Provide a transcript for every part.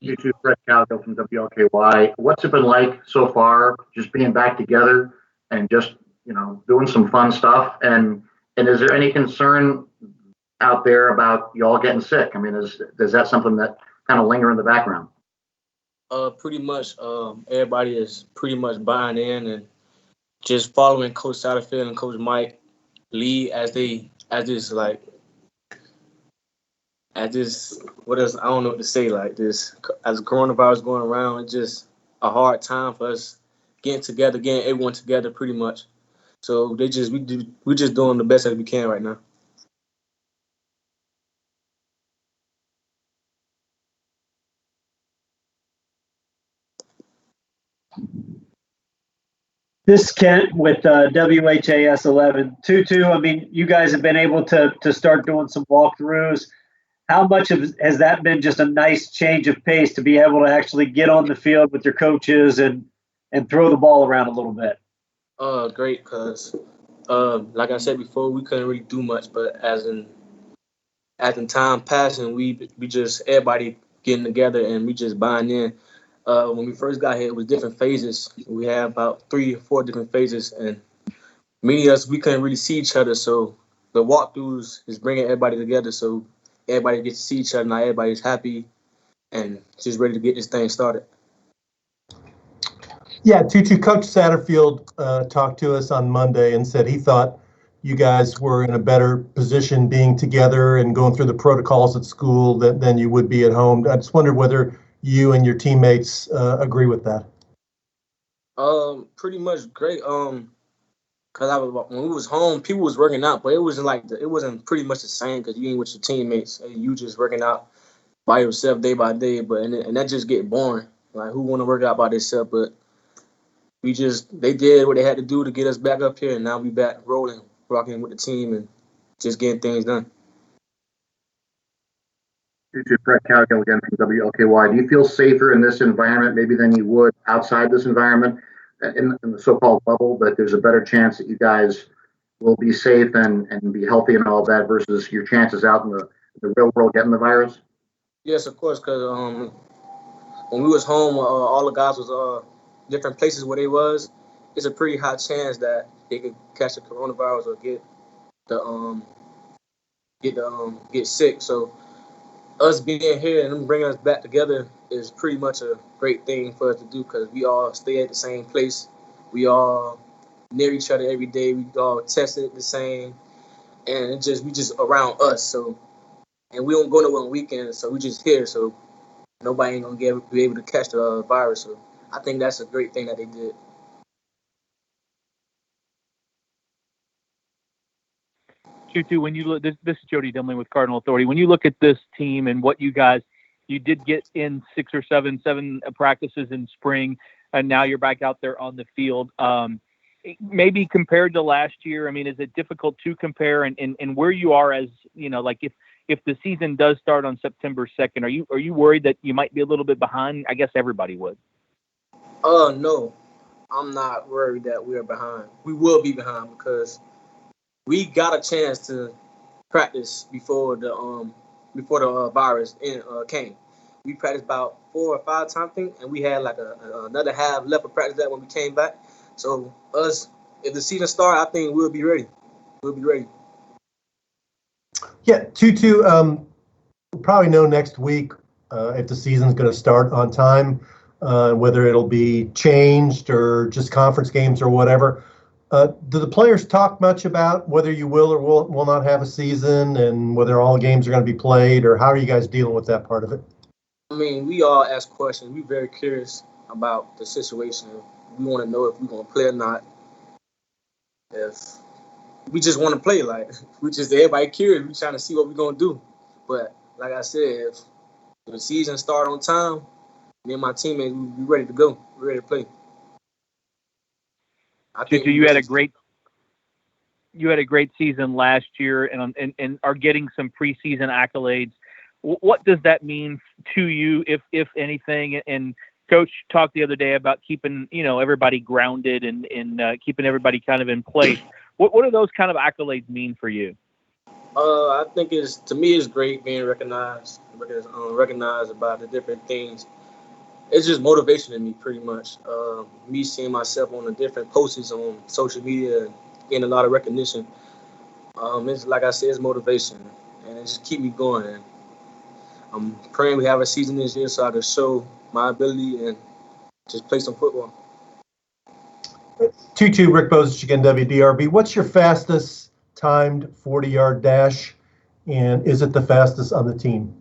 TuTu, Fred Calgo from WLKY. What's it been like so far, just being back together and just doing some fun stuff? And is there any concern out there about y'all getting sick? I mean, is that something that kind of linger in the background? Pretty much. Everybody is pretty much buying in and just following Coach Satterfield and Coach Mike lead as this what else I don't know what to say, like this as coronavirus going around. It's just a hard time for us getting everyone together pretty much. So we're just doing the best as we can right now. This is Kent with WHAS 11. TuTu, I mean, you guys have been able to start doing some walkthroughs. How much has that been just a nice change of pace to be able to actually get on the field with your coaches and throw the ball around a little bit? Great, cause like I said before, we couldn't really do much, but as in time passing, we just everybody getting together and we just buying in. When we first got here, it was different phases. We had about 3 or 4 different phases, and many of us we couldn't really see each other. So the walkthroughs is bringing everybody together, so everybody gets to see each other. Now everybody's happy and just ready to get this thing started. Yeah, TuTu, Coach Satterfield talked to us on Monday and said he thought you guys were in a better position being together and going through the protocols at school than you would be at home. I just wondered whether you and your teammates agree with that. Pretty much great. Cause when we was home, people was working out, but it wasn't pretty much the same because you ain't with your teammates and you just working out by yourself day by day. But and that just get boring. Like who want to work out by themselves? But they did what they had to do to get us back up here, and now we back rolling, rocking with the team, and just getting things done. Fred Calgo again from WLKY. Do you feel safer in this environment maybe than you would outside this environment in the so-called bubble, that there's a better chance that you guys will be safe and be healthy and all that versus your chances out in the real world getting the virus? Yes, of course, because when we was home, all the guys was different places where they was. It's a pretty high chance that they could catch the coronavirus or get sick. So us being here and them bringing us back together is pretty much a great thing for us to do because we all stay at the same place. We all near each other every day. We all tested the same, and we just around us. So, and we don't go nowhere on weekends, so we just here. So nobody ain't gonna be able to catch the virus. So I think that's a great thing that they did. TuTu, when you look, this is Jody Dimling with Cardinal Authority. When you look at this team and what you did get in 6 or 7 practices in spring, and now you're back out there on the field. Maybe compared to last year, I mean, is it difficult to compare? And where you are as, like if the season does start on September 2nd, are you worried that you might be a little bit behind? I guess everybody would. No, I'm not worried that we are behind. We will be behind because we got a chance to practice before the virus came. We practiced about 4 or 5 times, I think, and we had like another half left of practice that when we came back. So if the season starts, I think we'll be ready. We'll be ready. Yeah, TuTu, we'll probably know next week if the season's going to start on time, whether it'll be changed or just conference games or whatever. Do the players talk much about whether you will or will not have a season and whether all games are going to be played, or how are you guys dealing with that part of it? I mean, we all ask questions. We're very curious about the situation. We want to know if we're going to play or not. If we just want to play, like everybody curious. We trying to see what we're going to do. But like I said, if the season start on time, me and my teammates, we ready to go. We're ready to play. I think you had a great season last year and are getting some preseason accolades. What does that mean to you, if anything? And Coach talked the other day about keeping everybody grounded and keeping everybody kind of in place. What do those kind of accolades mean for you? I think to me it's great being recognized because recognized about the different things. It's just motivation to me, pretty much. Me seeing myself on the different posts on social media, and getting a lot of recognition. It's like I said, it's motivation, and it just keep me going. And I'm praying we have a season this year so I can show my ability and just play some football. TuTu, Rick Bose, again, WDRB. What's your fastest timed 40-yard dash, and is it the fastest on the team?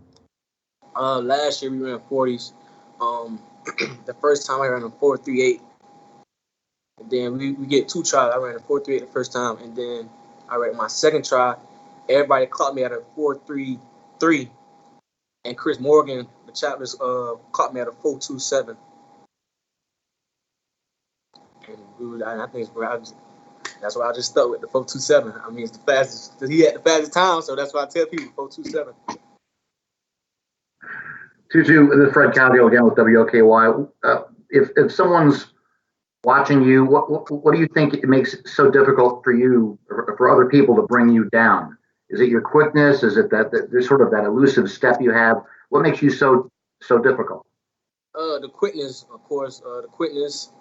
Last year we ran 40s. The first time I ran a 4.38. And then we get 2 tries. I ran a 4.38 the first time, and then I ran my second try. Everybody caught me at a 4.33, and Chris Morgan, the chaplain, caught me at a 4.27. And I think that's why I just stuck with the 4.27. I mean, it's the fastest. He had the fastest time, so that's why I tell people 4.27. TuTu, this is Fred Calgill again with WOKY. If someone's watching you, what do you think it makes it so difficult for you or for other people to bring you down? Is it your quickness? Is it that there's sort of that elusive step you have? What makes you so difficult? The quickness, of course. The quickness.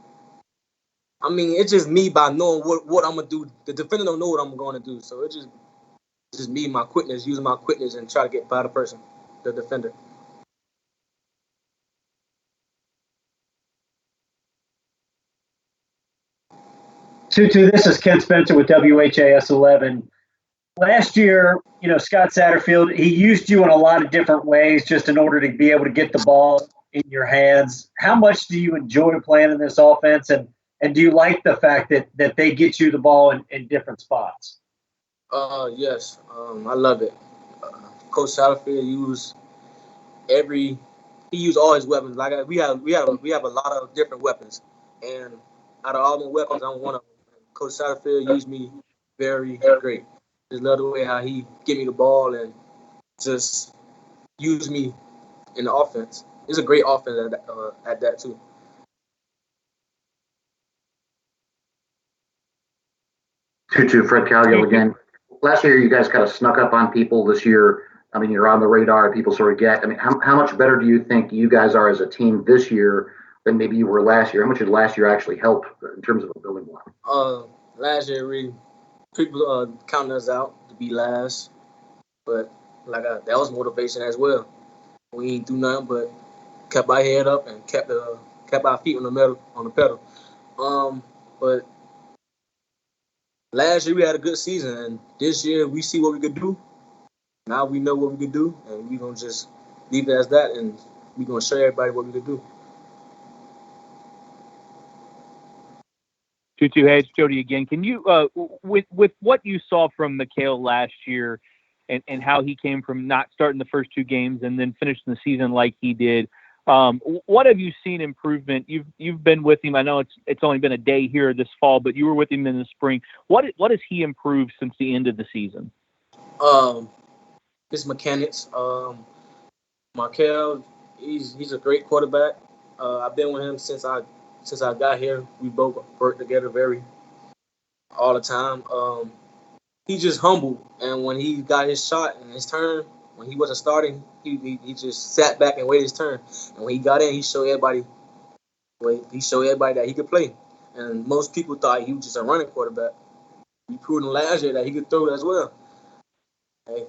I mean, it's just me by knowing what I'm gonna do. The defender don't know what I'm gonna do, so it's just me, my quickness, using my quickness and try to get by the person, the defender. TuTu, this is Ken Spencer with WHAS 11. Last year, Scott Satterfield, he used you in a lot of different ways just in order to be able to get the ball in your hands. How much do you enjoy playing in this offense, and do you like the fact that they get you the ball in different spots? Yes, I love it. Coach Satterfield used all his weapons. Like we have a lot of different weapons, and out of all the weapons, I'm one of them. Coach Satterfield used me very great. Just love the way how he give me the ball and just use me in the offense. It's a great offense at that too. TuTu, Fred Calgill again. Last year, you guys kind of snuck up on people. This year, I mean, you're on the radar. People sort of get. I mean, how much better do you think you guys are as a team this year than maybe you were last year? How much did last year actually help in terms of a building block? Last year, people counting us out to be last, but that was motivation as well. We ain't do nothing but kept our head up and kept our feet on the pedal. But last year we had a good season, and this year we see what we could do. Now we know what we could do, and we're gonna just leave it as that, and we're gonna show everybody what we could do. TuTu, hey, it's Jody again. Can you, with what you saw from Mikhail last year, and how he came from not starting the first 2 games and then finishing the season like he did, what have you seen improvement? You've been with him. I know it's only been a day here this fall, but you were with him in the spring. What has he improved since the end of the season? His mechanics. Markel, he's a great quarterback. I've been with him since I got here. We both worked together all the time. He's just humble, and when he got his shot and his turn, when he wasn't starting, he just sat back and waited his turn. And when he got in, he showed everybody that he could play. And most people thought he was just a running quarterback. He proved in last year that he could throw it as well. Hey.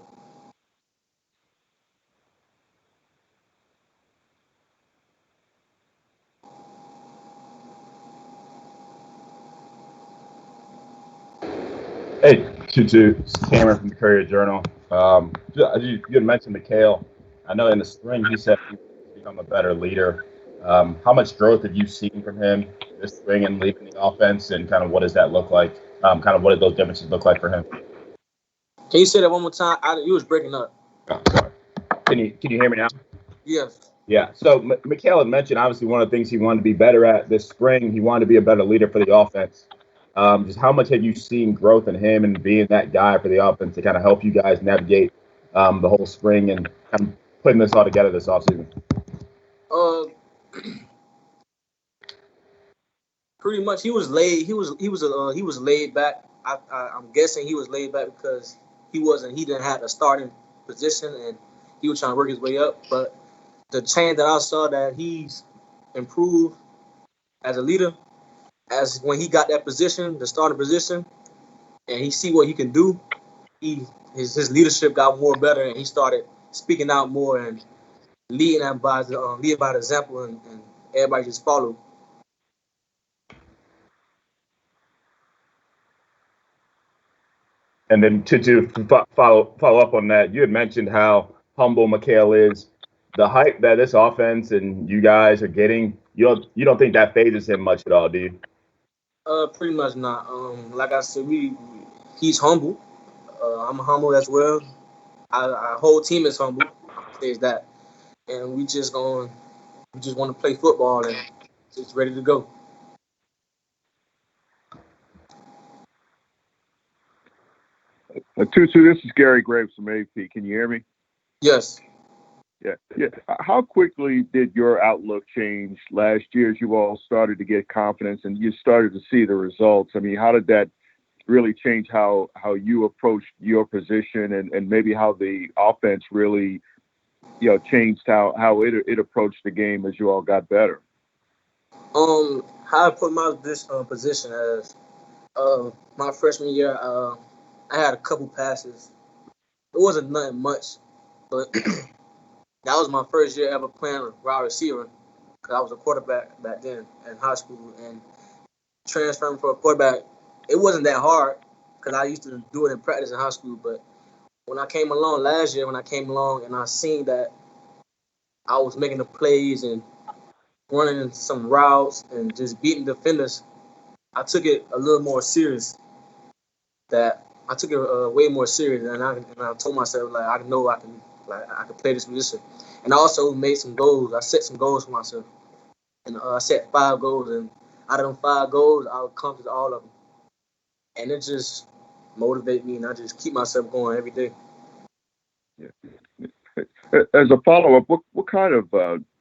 Hey, TuTu, this is Cameron from the Courier Journal. You had mentioned Mikhail. I know in the spring he said he would become a better leader. How much growth have you seen from him this spring and leading the offense, and kind of what does that look like? Kind of what did those differences look like for him? Can you say that one more time? You was breaking up. Oh, sorry. Can you hear me now? Yes. Yeah. So Mikhail had mentioned obviously one of the things he wanted to be better at this spring. He wanted to be a better leader for the offense. Just how much have you seen growth in him and being that guy for the offense to kind of help you guys navigate the whole spring and kind of putting this all together this offseason? Pretty much, he was laid. He was laid back. I'm guessing he was laid back because he didn't have a starting position, and he was trying to work his way up. But the change that I saw that he's improved as a leader, as when he got that position, the starting position, and he see what he can do, his leadership got more better, and he started speaking out more and leading by example, and everybody just followed. And then to follow up on that, you had mentioned how humble Mikhail is. The hype that this offense and you guys are getting, you don't think that phases him much at all, do you? Pretty much not. Like I said, he's humble. I'm humble as well. Our whole team is humble. Says that, and we just want to play football and just ready to go. TuTu, this is Gary Graves from AP. Can you hear me? Yes. Yeah. How quickly did your outlook change last year as you all started to get confidence and you started to see the results? I mean, how did that really change how you approached your position and maybe how the offense really, changed how it approached the game as you all got better? How I put my position as my freshman year, I had a couple passes. It wasn't nothing much, but that was my first year ever playing wide receiver because I was a quarterback back then in high school, and transferring for a quarterback, it wasn't that hard because I used to do it in practice in high school. But when I came along last year, and I seen that I was making the plays and running some routes and just beating defenders, I took it a little more serious. I took it way more serious, and I told myself like I know I can play this position, and I also made some goals. I set some goals for myself, and I set 5 goals, and out of them 5 goals, I accomplished all of them, and it just motivated me, and I just keep myself going every day. Yeah. As a follow-up, what kind of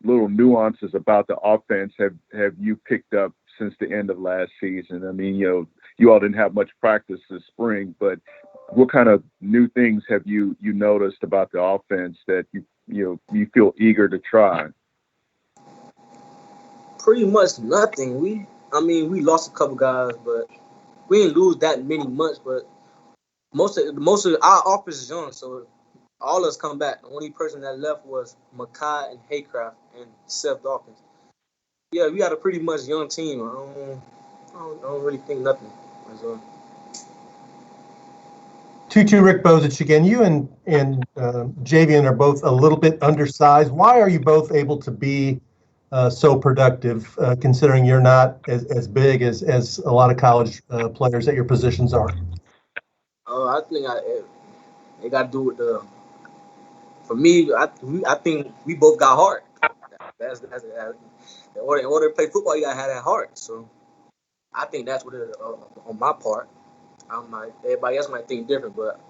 little nuances about the offense have you picked up since the end of last season? I mean, you all didn't have much practice this spring, but what kind of new things have you noticed about the offense that you feel eager to try? Pretty much nothing. We lost a couple guys, but we didn't lose that many much. But most of our offense is young, so all of us come back. The only person that left was Makai and Haycraft and Seth Dawkins. Yeah, we got a pretty much young team. I don't really think nothing. TuTu, Rick Bozich again. You and Javian are both a little bit undersized. Why are you both able to be so productive, considering you're not as big as a lot of college players at your positions are? I think it got to do with for me, I think we both got heart. In order to play football, you gotta have that heart. So I think that's what it is on my part. Everybody else might think different, but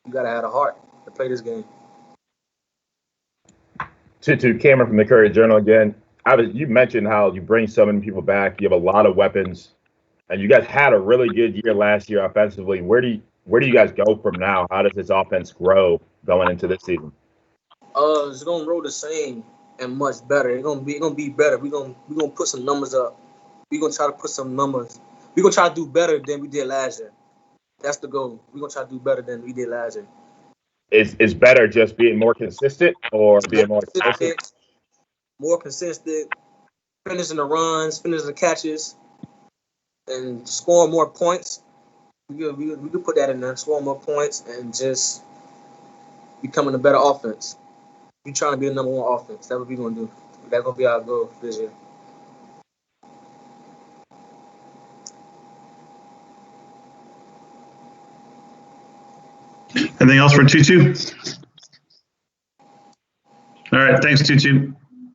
you gotta have a heart to play this game. TuTu, Cameron from the Courier Journal again. You mentioned how you bring so many people back. You have a lot of weapons, and you guys had a really good year last year offensively. Where do you guys go from now? How does this offense grow going into this season? It's gonna roll the same and much better. It's gonna be better. We're gonna put some numbers up. We're gonna try to put some numbers. We're gonna try to do better than we did last year. That's the goal. We're gonna try to do better than we did last year. Is better just being more consistent or being more explosive? More consistent, finishing the runs, finishing the catches, and scoring more points. We could put that in there, scoring more points, and just becoming a better offense. We're trying to be the number 1 offense. That's what we're gonna do. That's gonna be our goal this year. Anything else for TuTu? All right, thanks, TuTu.